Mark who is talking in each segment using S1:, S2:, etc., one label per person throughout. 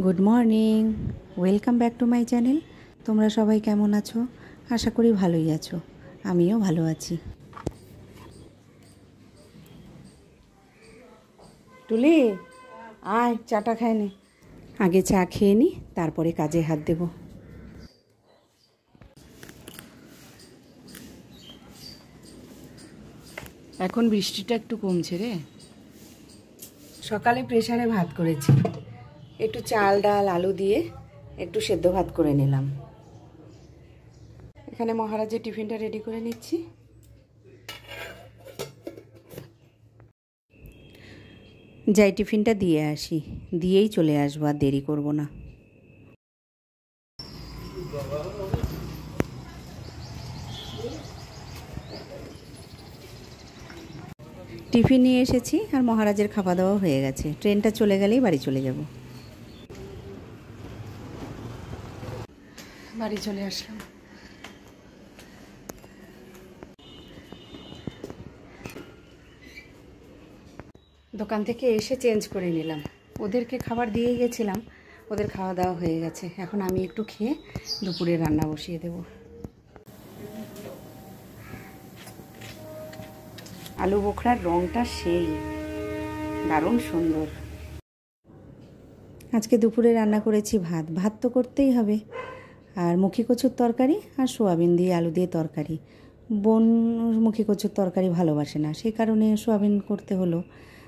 S1: Good morning, welcome back to my channel. তোমরা সবাই কেমন আছো? আশা করি ভালোই আছো। আমিও ভালো আছি। টুলি, আয় চাটা খায় নে। আগে চা খেয়ে নি, তারপরে কাজে হাত দেব। এখন বৃষ্টিটা একটু কমছে রে। সকালে প্রেসারে ভাত করেছি, একটু চাল ডাল আলু দিয়ে একটু সেদ্ধ ভাত করে নিলাম। এখানে মহারাজের টিফিনটা রেডি করে নিচ্ছি। যাই টিফিনটা দিয়ে আসি, দিয়েই চলে আসবো, আর দেরি করব না। টিফিন নিয়ে এসেছি, আর মহারাজের খাওয়া দাওয়া হয়ে গেছে। ট্রেনটা চলে গেলেই বাড়ি চলে যাব। বাড়ি চলে আসলাম। দোকান থেকে এসে চেঞ্জ করে নিলাম। ওদেরকে খাবার দিয়ে গেছিলাম, ওদের খাওয়া দাওয়া হয়ে গেছে। এখন আমি একটু খেয়ে দুপুরে রান্না বসিয়ে দেব। আলু বোখরার রঙটা সেই দারুণ সুন্দর। আজকে দুপুরে রান্না করেছি ভাত। ভাত তো করতেই হবে, আর মুখী কচুর তরকারি আর সোয়াবিন দিয়ে আলু দিয়ে তরকারি। বোন মুখী কচুর তরকারি ভালোবাসে না, সেই কারণে সোয়াবিন করতে হলো।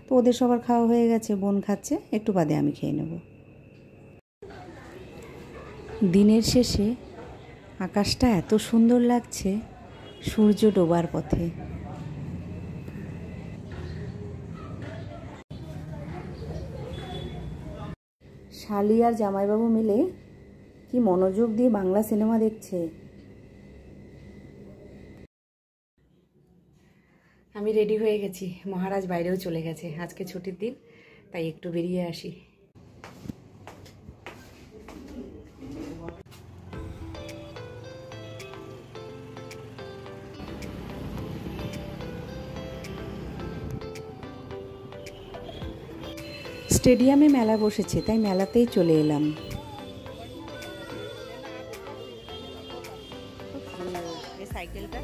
S1: তো ওদের সবার খাওয়া হয়ে গেছে, বোন খাচ্ছে, একটু বাদে আমি খেয়ে নেব। দিনের শেষে আকাশটা এত সুন্দর লাগছে, সূর্য ডোবার পথে। শালি আর জামাইবাবু মিলে কি মনোযোগ দিয়ে বাংলা সিনেমা দেখছে। আমি রেডি হয়ে গেছি, মহারাজ বাইরেও চলে গেছে। আজকে ছুটির দিন, তাই একটু বেরিয়ে আসি। স্টেডিয়ামে মেলা বসেছে, তাই মেলাতেই চলে এলাম। সাইকেলটা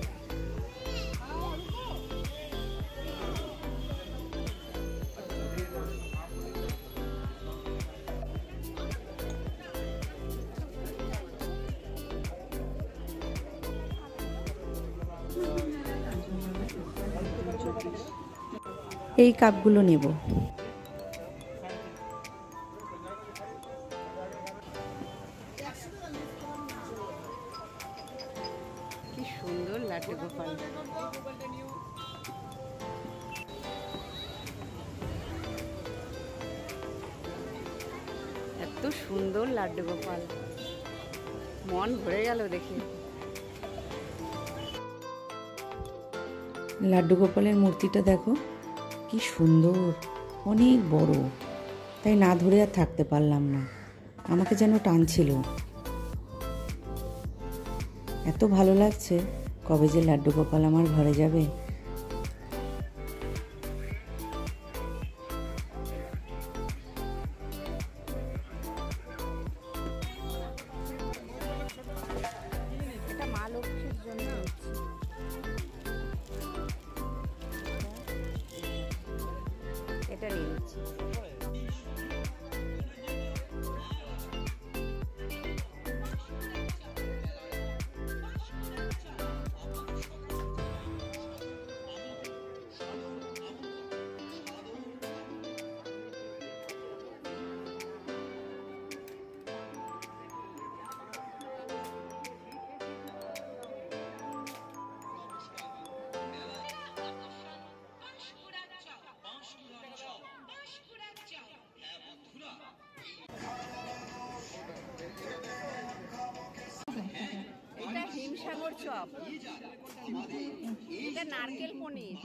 S1: এই কাপগুলো নেব। কি সুন্দর লাড্ডু গোপাল। এত সুন্দর লাড্ডু গোপাল, মন ভরে গেল দেখে। লাড্ডু গোপালের মূর্তিটা দেখো কি সুন্দর, অনেক বড়। তাই না ধরে আর থাকতে পারলাম না, আমাকে যেন টানছিল। এত ভালো লাগছে, কবে যে লাড্ডু গোপাল আমার ঘরে যাবে। এটা মা লক্ষ্মীর জন্য এটা নিয়ে নিচ্ছি। এটা হিমসাগর চপ, এটা নারকেল পনির,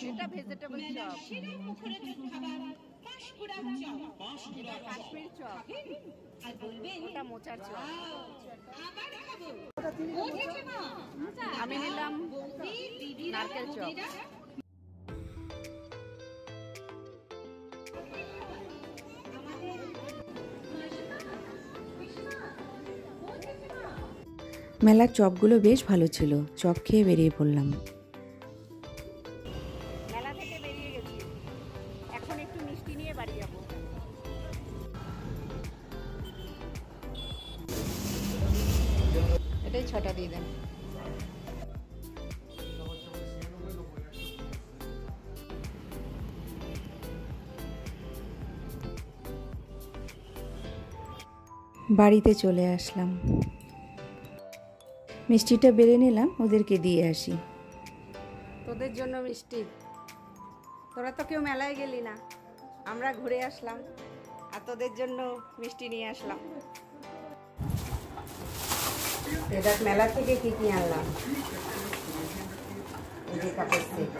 S1: এটা ভেজিটেবল চপ, এটা কাশ্মীর চপ, ওটা মোচার চপ। আমি নিলাম নারকেল চপ। মেলার চপগুলো বেশ ভালো ছিল, চপ খেয়ে বেরিয়ে পড়লাম।
S2: মেলা থেকে বেরিয়ে গেছি, এখন একটু মিষ্টি নিয়ে বাড়ি যাবো।
S1: এটাই 6টা দিয়ে দেন। বাড়িতে চলে আসলাম, মিষ্টিটা বেড়ে নিলাম, ওদেরকে দিয়ে আসি।
S2: তোদের জন্য মিষ্টি, তোরা তো কেউ মেলায় গেলি না, আমরা ঘুরে আসলাম আর তোদের জন্য মিষ্টি নিয়ে আসলাম। দেখ মেলা থেকে কি কি আনলাম। এই যে কাপের সেট,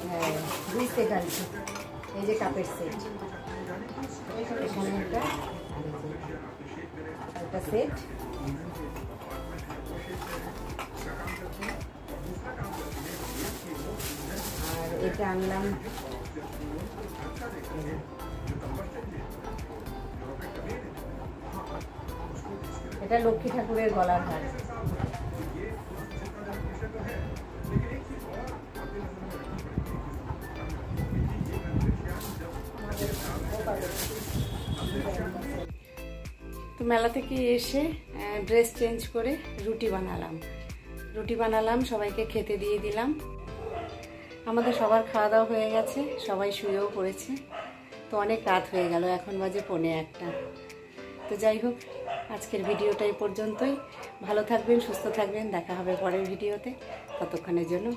S2: হ্যাঁ 2 সেট আনছি। এই যে কাপের সেট, এখানে একটা সেট, আর এটা আনলাম এটা লক্ষ্মী ঠাকুরের গলার হার। তো মেলা থেকে এসে ড্রেস চেঞ্জ করে রুটি বানালাম, সবাইকে খেতে দিয়ে দিলাম। আমাদের সবার খাওয়া দাওয়া হয়ে গেছে, সবাই শুয়েও পড়েছে। তো অনেক রাত হয়ে গেল, এখন বাজে 1:45। তো যাই হোক, আজকের ভিডিওটা এই পর্যন্তই। ভালো থাকবেন, সুস্থ থাকবেন, দেখা হবে পরের ভিডিওতে। ততক্ষণের জন্য